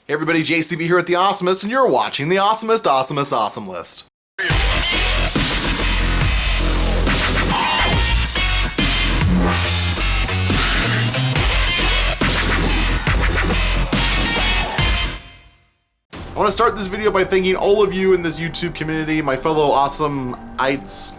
Hey everybody, JCB here at the Awesomest, and you're watching the Awesomest Awesomest Awesome List. I want to start this video by thanking all of you in this YouTube community, my fellow Awesomites?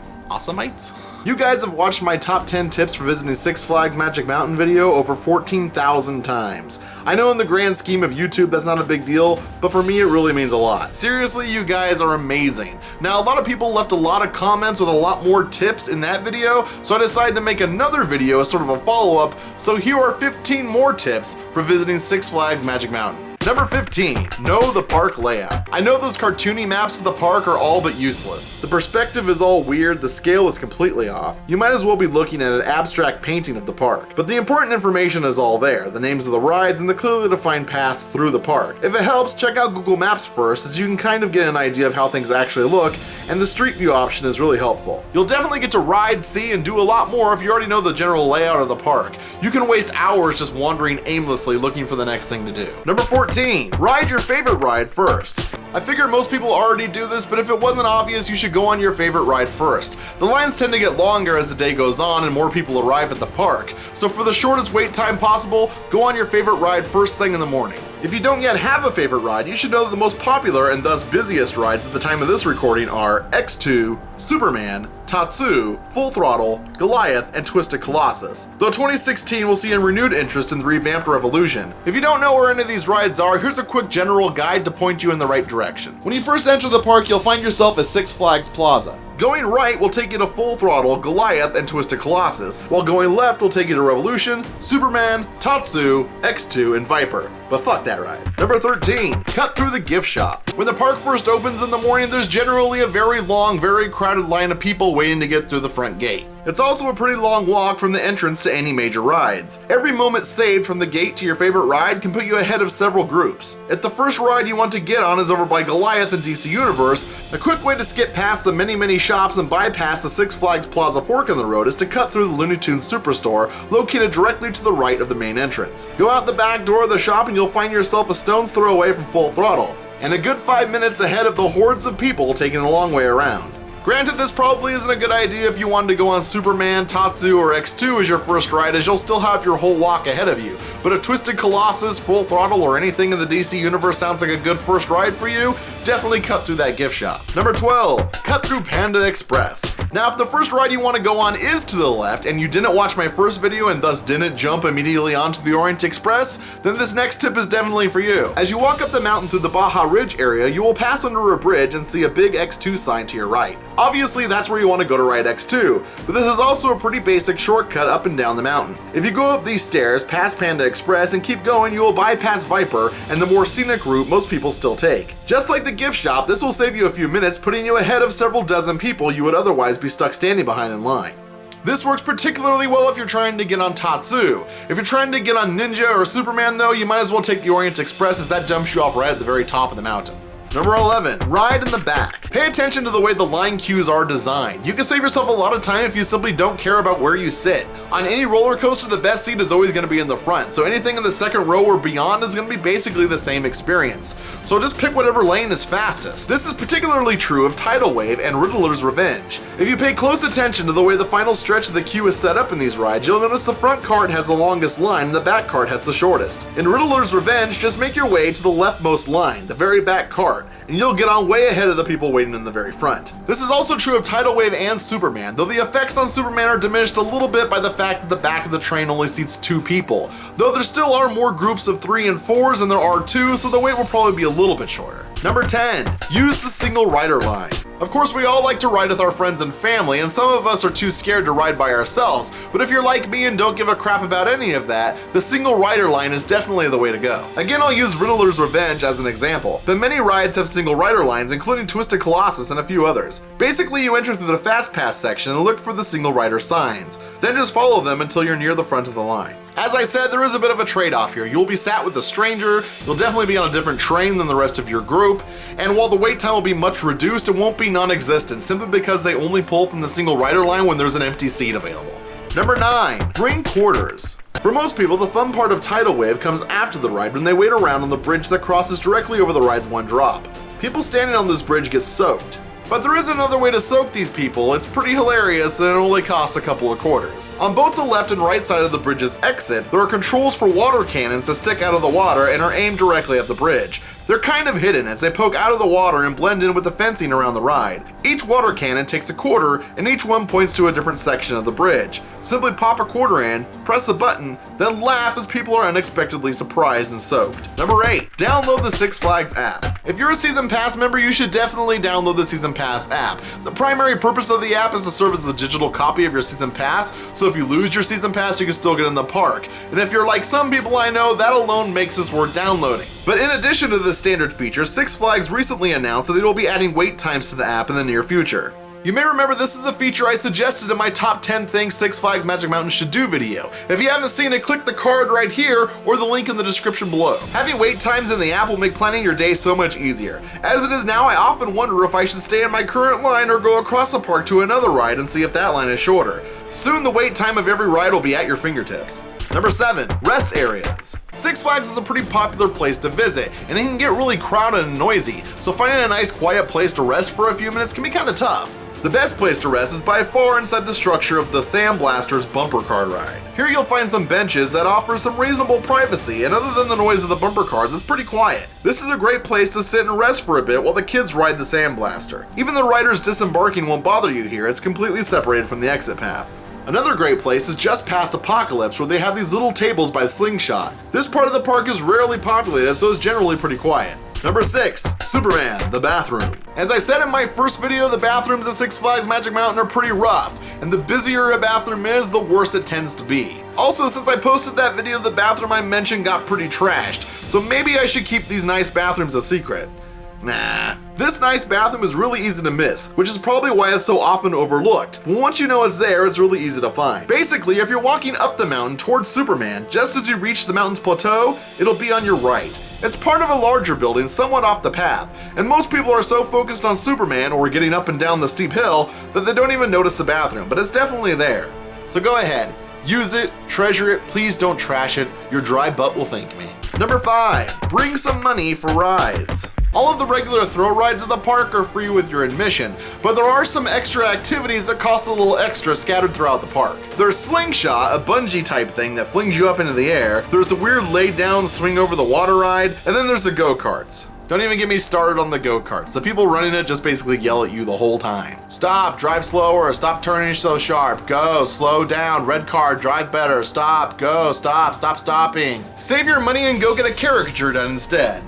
You guys have watched my top 10 tips for visiting Six Flags Magic Mountain video over 14,000 times. I know in the grand scheme of YouTube that's not a big deal, but for me it really means a lot. Seriously, you guys are amazing. Now a lot of people left a lot of comments with a lot more tips in that video, so I decided to make another video as sort of a follow-up, so here are 15 more tips for visiting Six Flags Magic Mountain. Number 15, know the park layout. I know those cartoony maps of the park are all but useless. The perspective is all weird, the scale is completely off. You might as well be looking at an abstract painting of the park. But the important information is all there, the names of the rides and the clearly defined paths through the park. If it helps, check out Google Maps first, as you can kind of get an idea of how things actually look, and the street view option is really helpful. You'll definitely get to ride, see, and do a lot more if you already know the general layout of the park. You can waste hours just wandering aimlessly looking for the next thing to do. Number 14, ride your favorite ride first. I figure most people already do this, but if it wasn't obvious, you should go on your favorite ride first. The lines tend to get longer as the day goes on and more people arrive at the park, so for the shortest wait time possible, go on your favorite ride first thing in the morning. If you don't yet have a favorite ride, you should know that the most popular and thus busiest rides at the time of this recording are X2, Superman, Tatsu, Full Throttle, Goliath, and Twisted Colossus, though 2016 will see a renewed interest in the revamped Revolution. If you don't know where any of these rides are, here's a quick general guide to point you in the right direction. When you first enter the park, you'll find yourself at Six Flags Plaza. Going right will take you to Full Throttle, Goliath, and Twisted Colossus, while going left will take you to Revolution, Superman, Tatsu, X2, and Viper. But fuck that ride. Number 13, cut through the gift shop. When the park first opens in the morning, there's generally a very long, very crowded line of people waiting to get through the front gate. It's also a pretty long walk from the entrance to any major rides. Every moment saved from the gate to your favorite ride can put you ahead of several groups. If the first ride you want to get on is over by Goliath in DC Universe, a quick way to skip past the many shops and bypass the Six Flags Plaza fork in the road is to cut through the Looney Tunes Superstore located directly to the right of the main entrance. Go out the back door of the shop and you'll find yourself a stone's throw away from Full Throttle, and a good 5 minutes ahead of the hordes of people taking the long way around. Granted, this probably isn't a good idea if you wanted to go on Superman, Tatsu, or X2 as your first ride, as you'll still have your whole walk ahead of you. But if Twisted Colossus, Full Throttle, or anything in the DC Universe sounds like a good first ride for you, definitely cut through that gift shop. Number 12, cut through Panda Express. Now, if the first ride you want to go on is to the left, and you didn't watch my first video and thus didn't jump immediately onto the Orient Express, then this next tip is definitely for you. As you walk up the mountain through the Baja Ridge area, you will pass under a bridge and see a big X2 sign to your right. Obviously, that's where you want to go to ride X2, but this is also a pretty basic shortcut up and down the mountain. If you go up these stairs, past Panda Express, and keep going, you will bypass Viper and the more scenic route most people still take. Just like the gift shop, this will save you a few minutes, putting you ahead of several dozen people you would otherwise be stuck standing behind in line. This works particularly well if you're trying to get on Tatsu. If you're trying to get on Ninja or Superman though, you might as well take the Orient Express, as that dumps you off right at the very top of the mountain. Number 11, ride in the back. Pay attention to the way the line queues are designed. You can save yourself a lot of time if you simply don't care about where you sit. On any roller coaster, the best seat is always going to be in the front, so anything in the second row or beyond is going to be basically the same experience. So just pick whatever lane is fastest. This is particularly true of Tidal Wave and Riddler's Revenge. If you pay close attention to the way the final stretch of the queue is set up in these rides, you'll notice the front cart has the longest line and the back cart has the shortest. In Riddler's Revenge, just make your way to the leftmost line, the very back cart, and you'll get on way ahead of the people waiting in the very front. This is also true of Tidal Wave and Superman, though the effects on Superman are diminished a little bit by the fact that the back of the train only seats 2 people, though there still are more groups of 3 and 4s than there are 2, so the wait will probably be a little bit shorter. Number 10, use the single rider line. Of course, we all like to ride with our friends and family, and some of us are too scared to ride by ourselves, but if you're like me and don't give a crap about any of that, the single rider line is definitely the way to go. Again, I'll use Riddler's Revenge as an example, but many rides have single rider lines, including Twisted Colossus and a few others. Basically, you enter through the Fast Pass section and look for the single rider signs, then just follow them until you're near the front of the line. As I said, there is a bit of a trade-off here. You'll be sat with a stranger, you'll definitely be on a different train than the rest of your group, and while the wait time will be much reduced, it won't be non-existent, simply because they only pull from the single rider line when there's an empty seat available. Number 9. Bring quarters. For most people, the fun part of Tidal Wave comes after the ride when they wait around on the bridge that crosses directly over the ride's one drop. People standing on this bridge get soaked. But there is another way to soak these people. It's pretty hilarious and it only costs a couple of quarters. On both the left and right side of the bridge's exit, there are controls for water cannons that stick out of the water and are aimed directly at the bridge. They're kind of hidden as they poke out of the water and blend in with the fencing around the ride. Each water cannon takes a quarter and each one points to a different section of the bridge. Simply pop a quarter in, press the button, then laugh as people are unexpectedly surprised and soaked. Number 8. Download the Six Flags app. If you're a Season Pass member, you should definitely download the Season Pass app. The primary purpose of the app is to serve as the digital copy of your Season Pass, so if you lose your Season Pass, you can still get in the park. And if you're like some people I know, that alone makes this worth downloading. But in addition to this standard feature, Six Flags recently announced that they will be adding wait times to the app in the near future. You may remember this is the feature I suggested in my top 10 things Six Flags Magic Mountain should do video. If you haven't seen it, click the card right here or the link in the description below. Having wait times in the app will make planning your day so much easier. As it is now, I often wonder if I should stay in my current line or go across the park to another ride and see if that line is shorter. Soon the wait time of every ride will be at your fingertips. Number 7. Rest areas. Six Flags is a pretty popular place to visit, and it can get really crowded and noisy, so finding a nice quiet place to rest for a few minutes can be kinda tough. The best place to rest is by far inside the structure of the Sandblaster's bumper car ride. Here you'll find some benches that offer some reasonable privacy, and other than the noise of the bumper cars, it's pretty quiet. This is a great place to sit and rest for a bit while the kids ride the Sandblaster. Even the riders disembarking won't bother you here, it's completely separated from the exit path. Another great place is just past Apocalypse, where they have these little tables by Slingshot. This part of the park is rarely populated, so it's generally pretty quiet. Number 6. Superman, the bathroom. As I said in my first video, the bathrooms at Six Flags Magic Mountain are pretty rough, and the busier a bathroom is, the worse it tends to be. Also, since I posted that video, the bathroom I mentioned got pretty trashed, so maybe I should keep these nice bathrooms a secret. Nah. This nice bathroom is really easy to miss, which is probably why it's so often overlooked. But once you know it's there, it's really easy to find. Basically, if you're walking up the mountain towards Superman, just as you reach the mountain's plateau, it'll be on your right. It's part of a larger building somewhat off the path, and most people are so focused on Superman or getting up and down the steep hill that they don't even notice the bathroom, but it's definitely there. So go ahead, use it, treasure it, please don't trash it, your dry butt will thank me. Number 5. Bring some money for rides. All of the regular throw rides at the park are free with your admission, but there are some extra activities that cost a little extra scattered throughout the park. There's Slingshot, a bungee type thing that flings you up into the air, there's a weird lay down swing over the water ride, and then there's the go-karts. Don't even get me started on the go-karts. The people running it just basically yell at you the whole time. Stop, drive slower, stop turning so sharp, go, slow down, red car, drive better, stop, go, stop, stop stopping. Save your money and go get a caricature done instead.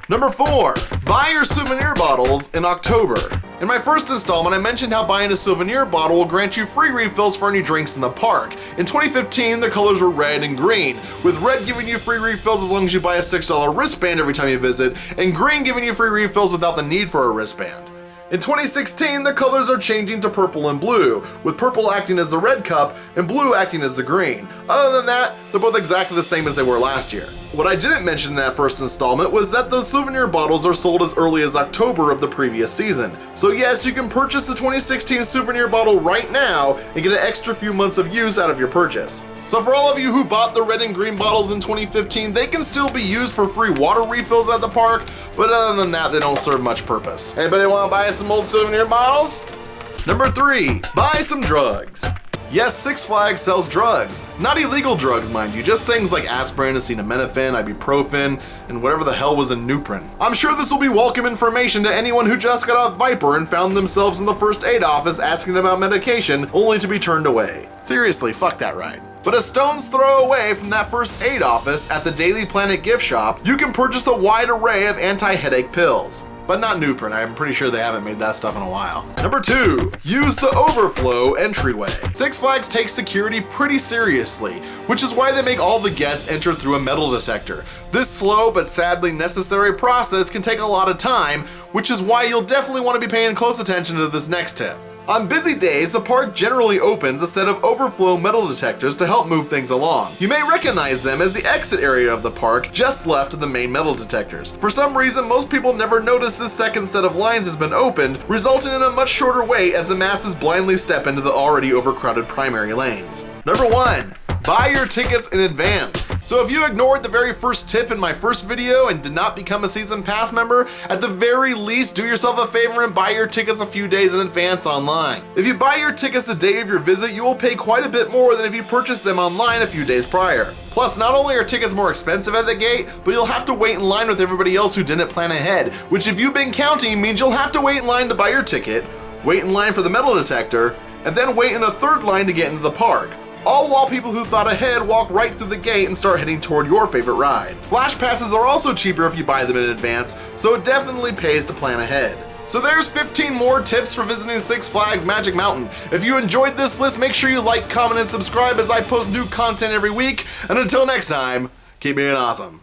Number 4. Buy your souvenir bottles in October. In my first installment, I mentioned how buying a souvenir bottle will grant you free refills for any drinks in the park. In 2015, the colors were red and green, with red giving you free refills as long as you buy a $6 wristband every time you visit, and green giving you free refills without the need for a wristband. In 2016, the colors are changing to purple and blue, with purple acting as the red cup and blue acting as the green. Other than that, they're both exactly the same as they were last year. What I didn't mention in that first installment was that the souvenir bottles are sold as early as October of the previous season. So yes, you can purchase the 2016 souvenir bottle right now and get an extra few months of use out of your purchase. So for all of you who bought the red and green bottles in 2015, they can still be used for free water refills at the park, but other than that, they don't serve much purpose. Anybody want to buy some old souvenir bottles? Number 3, buy some drugs. Yes, Six Flags sells drugs. Not illegal drugs, mind you, just things like aspirin, acetaminophen, ibuprofen, and whatever the hell was in Nuprin. I'm sure this will be welcome information to anyone who just got off Viper and found themselves in the first aid office asking about medication, only to be turned away. Seriously, fuck that ride. But a stone's throw away from that first aid office at the Daily Planet gift shop, you can purchase a wide array of anti-headache pills. But not Nuprin, I'm pretty sure they haven't made that stuff in a while. Number 2, use the Overflow Entryway. Six Flags takes security pretty seriously, which is why they make all the guests enter through a metal detector. This slow but sadly necessary process can take a lot of time, which is why you'll definitely want to be paying close attention to this next tip. On busy days, the park generally opens a set of overflow metal detectors to help move things along. You may recognize them as the exit area of the park just left of the main metal detectors. For some reason, most people never notice this second set of lines has been opened, resulting in a much shorter wait as the masses blindly step into the already overcrowded primary lanes. Number 1. Buy your tickets in advance. So if you ignored the very first tip in my first video and did not become a season pass member, at the very least do yourself a favor and buy your tickets a few days in advance online. If you buy your tickets the day of your visit, you will pay quite a bit more than if you purchased them online a few days prior. Plus, not only are tickets more expensive at the gate, but you'll have to wait in line with everybody else who didn't plan ahead, which if you've been counting means you'll have to wait in line to buy your ticket, wait in line for the metal detector, and then wait in a third line to get into the park. All while people who thought ahead walk right through the gate and start heading toward your favorite ride. Flash passes are also cheaper if you buy them in advance, so it definitely pays to plan ahead. So there's 15 more tips for visiting Six Flags Magic Mountain. If you enjoyed this list, make sure you like, comment, and subscribe as I post new content every week. And until next time, keep being awesome.